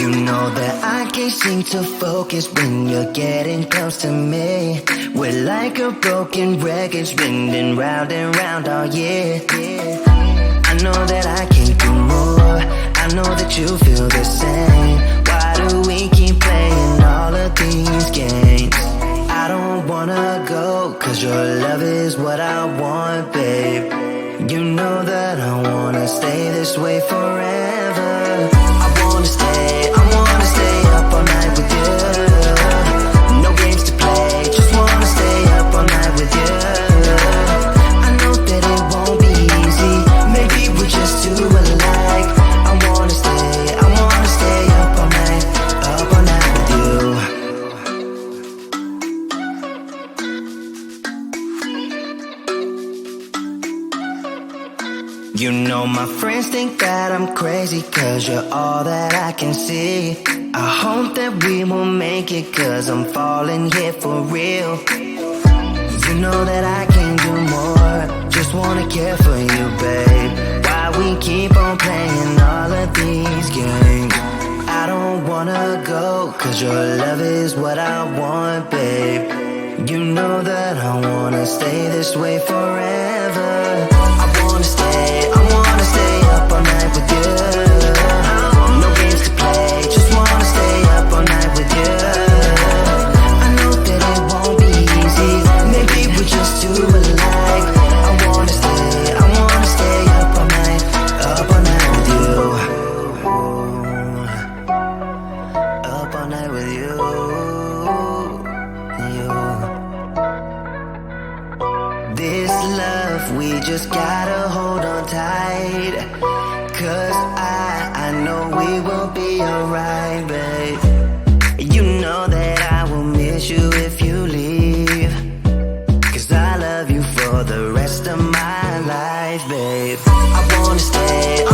You know that I can't seem to focus when you're getting close to me. We're like a broken record spinning round and round all year. I know that I can't do more, I know that you feel the same. Why do we keep playing all of these games? I don't wanna go, cause your love is what I want, babe. You know that I wanna stay this way forever. I wanna stay up all night with you. No games to play, just wanna stay up all night with you. I know that it won't be easy, maybe we're just too alike. I wanna stay up all night with you. You know my friends think that I'm crazy, cause you're all that I can see. I hope that we will make it, cause I'm falling here for real. You know that I can't do more, just wanna care for you, babe. Why we keep on playing all of these games? I don't wanna go, cause your love is what I want, babe. You know that I wanna stay this way forever. I wanna stay up all night with you. No games to play, just wanna stay up all night with you. I know that it won't be easy, maybe we're just too alike. I wanna stay up all night with you. Up all night with you. This love, we just gotta hold on tight, cause I know we will be alright, babe. You know that I will miss you if you leave, cause I love you for the rest of my life, babe. I wanna stay up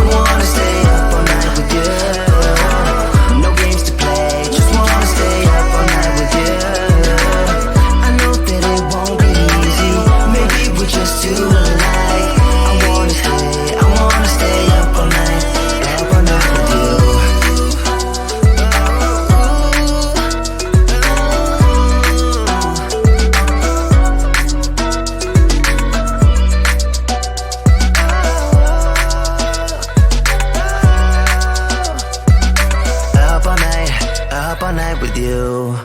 all night with you. No games to play, just wanna stay up all night with you. I know that it won't be easy, maybe we're just too alike. I wanna stay up all night with you. Up all night with you.